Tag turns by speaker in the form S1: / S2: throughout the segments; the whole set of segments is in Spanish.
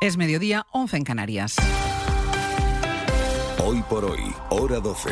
S1: Es mediodía, 11 en Canarias.
S2: Hoy por hoy, hora 12.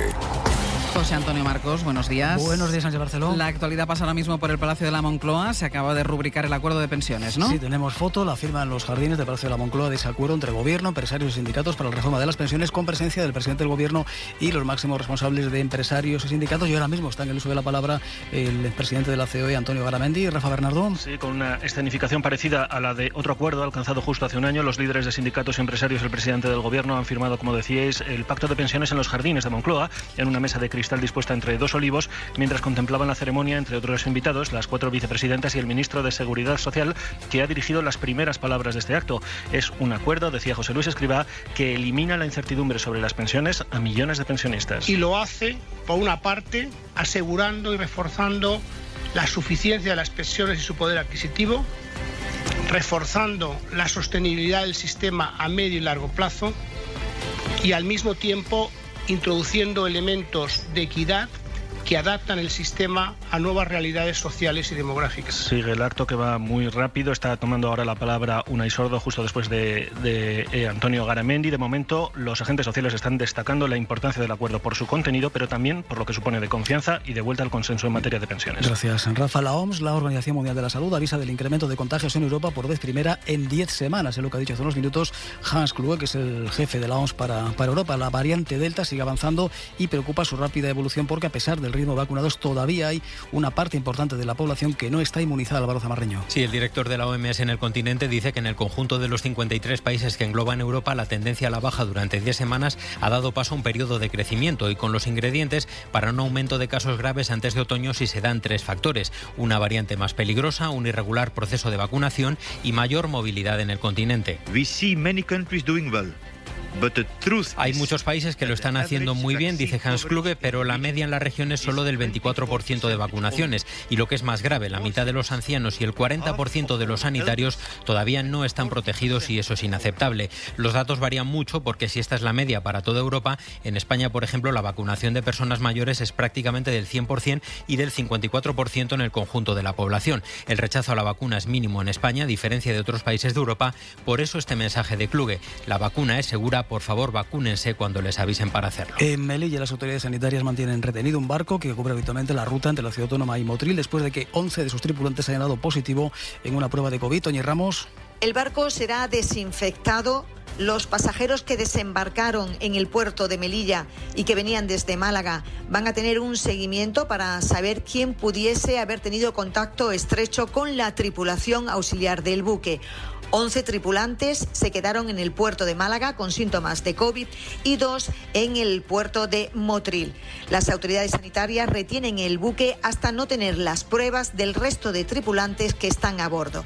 S1: José Antonio Marcos, buenos días.
S3: Buenos días, Sánchez Barceló.
S1: La actualidad pasa ahora mismo por el Palacio de la Moncloa. Se acaba de rubricar el acuerdo de pensiones, ¿no?
S3: Sí, tenemos foto, la firma en los jardines del Palacio de la Moncloa de ese acuerdo entre gobierno, empresarios y sindicatos para la reforma de las pensiones, con presencia del presidente del gobierno y los máximos responsables de empresarios y sindicatos. Y ahora mismo está en el uso de la palabra el presidente de la COE, Antonio Garamendi. Rafa Bernardo.
S4: Sí, con una escenificación parecida a la de otro acuerdo alcanzado justo hace un año. Los líderes de sindicatos y empresarios y el presidente del gobierno han firmado, como decíais, el pacto de pensiones en los jardines de Moncloa, en una mesa de cristal dispuesta entre dos olivos, mientras contemplaban la ceremonia, entre otros invitados, las 4 vicepresidentas y el ministro de Seguridad Social, que ha dirigido las primeras palabras de este acto. Es un acuerdo, decía José Luis Escrivá, que elimina la incertidumbre sobre las pensiones a millones de pensionistas.
S5: Y lo hace, por una parte, asegurando y reforzando la suficiencia de las pensiones y su poder adquisitivo, reforzando la sostenibilidad del sistema a medio y largo plazo y al mismo tiempo introduciendo elementos de equidad que adaptan el sistema a nuevas realidades sociales y demográficas.
S4: Sigue el acto, que va muy rápido. Está tomando ahora la palabra Unai Sordo, justo después de Antonio Garamendi. De momento, los agentes sociales están destacando la importancia del acuerdo por su contenido, pero también por lo que supone de confianza y de vuelta al consenso en materia de pensiones.
S3: Gracias, Rafa. La OMS, la Organización Mundial de la Salud, avisa del incremento de contagios en Europa por vez primera en 10 semanas. Es lo que ha dicho hace unos minutos Hans Kluge, que es el jefe de la OMS para Europa. La variante Delta sigue avanzando y preocupa su rápida evolución, porque a pesar del ritmo vacunados todavía hay una parte importante de la población que no está inmunizada. Álvaro Zamarreño.
S6: Sí, el director de la OMS en el continente dice que en el conjunto de los 53 países que engloban Europa, la tendencia a la baja durante 10 semanas ha dado paso a un periodo de crecimiento y con los ingredientes para un aumento de casos graves antes de otoño si se dan 3 factores: una variante más peligrosa, un irregular proceso de vacunación y mayor movilidad en el continente.
S7: We see many countries doing well.
S6: Hay muchos países que lo están haciendo muy bien, dice Hans Kluge, pero la media en la región es solo del 24% de vacunaciones. Y lo que es más grave, la mitad de los ancianos y el 40% de los sanitarios todavía no están protegidos, y eso es inaceptable. Los datos varían mucho, porque si esta es la media para toda Europa, en España, por ejemplo, la vacunación de personas mayores es prácticamente del 100% y del 54% en el conjunto de la población. El rechazo a la vacuna es mínimo en España, a diferencia de otros países de Europa. Por eso este mensaje de Kluge: la vacuna es segura, por favor vacúnense cuando les avisen para hacerlo.
S3: En Melilla, las autoridades sanitarias mantienen retenido un barco que cubre habitualmente la ruta entre la ciudad autónoma y Motril, después de que 11 de sus tripulantes hayan dado positivo en una prueba de COVID. Toñi Ramos.
S8: El barco será desinfectado. Los pasajeros que desembarcaron en el puerto de Melilla y que venían desde Málaga van a tener un seguimiento para saber quién pudiese haber tenido contacto estrecho con la tripulación auxiliar del buque. 11 tripulantes se quedaron en el puerto de Málaga con síntomas de COVID y 2 en el puerto de Motril. Las autoridades sanitarias retienen el buque hasta no tener las pruebas del resto de tripulantes que están a bordo.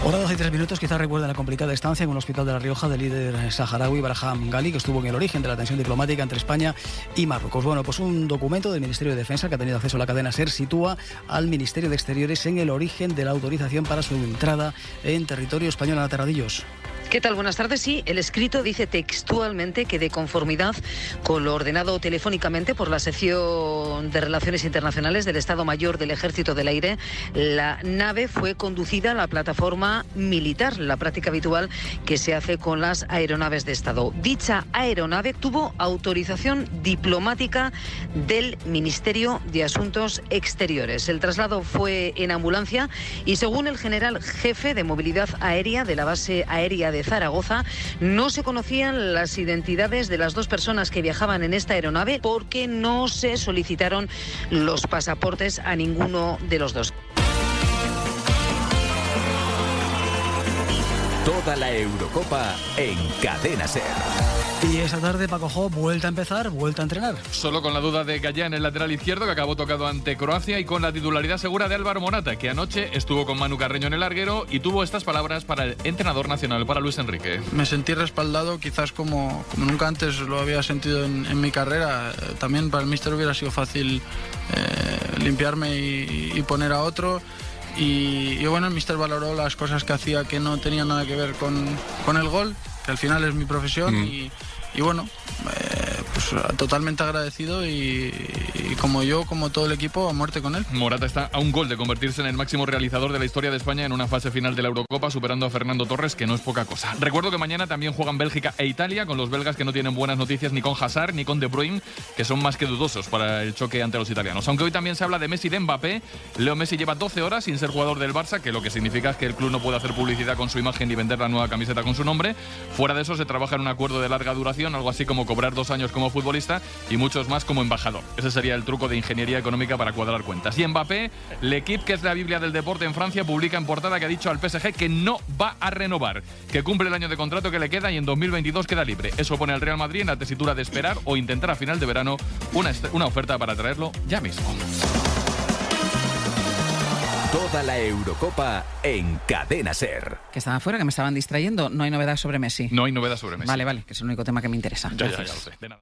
S3: Hora 12 y 3 minutos. Quizás recuerden la complicada estancia en un hospital de La Rioja del líder saharaui Braham Ghali, que estuvo en el origen de la tensión diplomática entre España y Marruecos. Bueno, pues un documento del Ministerio de Defensa que ha tenido acceso a la cadena SER sitúa al Ministerio de Exteriores en el origen de la autorización para su entrada en territorio español. Ana Terradillos.
S9: ¿Qué tal? Buenas tardes. Sí, el escrito dice textualmente que, de conformidad con lo ordenado telefónicamente por la sección de Relaciones Internacionales del Estado Mayor del Ejército del Aire, la nave fue conducida a la plataforma militar, la práctica habitual que se hace con las aeronaves de Estado. Dicha aeronave tuvo autorización diplomática del Ministerio de Asuntos Exteriores. El traslado fue en ambulancia y, según el general jefe de movilidad aérea de la base aérea de Zaragoza, no se conocían las identidades de las 2 personas que viajaban en esta aeronave, porque no se solicitaron los pasaportes a ninguno de los 2.
S2: Toda la Eurocopa en Cadena SER.
S3: Y esta tarde Paco Jo vuelta a empezar, vuelta a entrenar.
S10: Solo con la duda de Gallán, el lateral izquierdo, que acabó tocado ante Croacia, y con la titularidad segura de Álvaro Morata, que anoche estuvo con Manu Carreño en el larguero y tuvo estas palabras para el entrenador nacional, para Luis Enrique.
S11: Me sentí respaldado, quizás como nunca antes lo había sentido en mi carrera. También para el míster hubiera sido fácil limpiarme y poner a otro. Y bueno, el míster valoró las cosas que hacía que no tenían nada que ver con el gol, que al final es mi profesión. Y bueno, totalmente agradecido y como yo, como todo el equipo, a muerte con él.
S10: Morata está a un gol de convertirse en el máximo realizador de la historia de España en una fase final de la Eurocopa, superando a Fernando Torres, que no es poca cosa. Recuerdo que mañana también juegan Bélgica e Italia, con los belgas que no tienen buenas noticias ni con Hazard ni con De Bruyne, que son más que dudosos para el choque ante los italianos. Aunque hoy también se habla de Messi y de Mbappé, Leo Messi lleva 12 horas sin ser jugador del Barça, que lo que significa es que el club no puede hacer publicidad con su imagen ni vender la nueva camiseta con su nombre. Fuera de eso se trabaja en un acuerdo de larga duración, algo así como cobrar 2 años como futbolista y muchos más como embajador. Ese sería el truco de ingeniería económica para cuadrar cuentas. Y Mbappé, L'Équipe, que es la Biblia del deporte en Francia, publica en portada que ha dicho al PSG que no va a renovar, que cumple el año de contrato que le queda y en 2022 queda libre. Eso pone al Real Madrid en la tesitura de esperar o intentar a final de verano una oferta para traerlo ya mismo.
S2: Toda la Eurocopa en Cadena SER.
S1: Que estaba fuera, que me estaban distrayendo. No hay novedad sobre Messi.
S10: No hay novedad sobre Messi.
S1: Vale, que es el único tema que me interesa.
S10: Ya lo sé. De nada.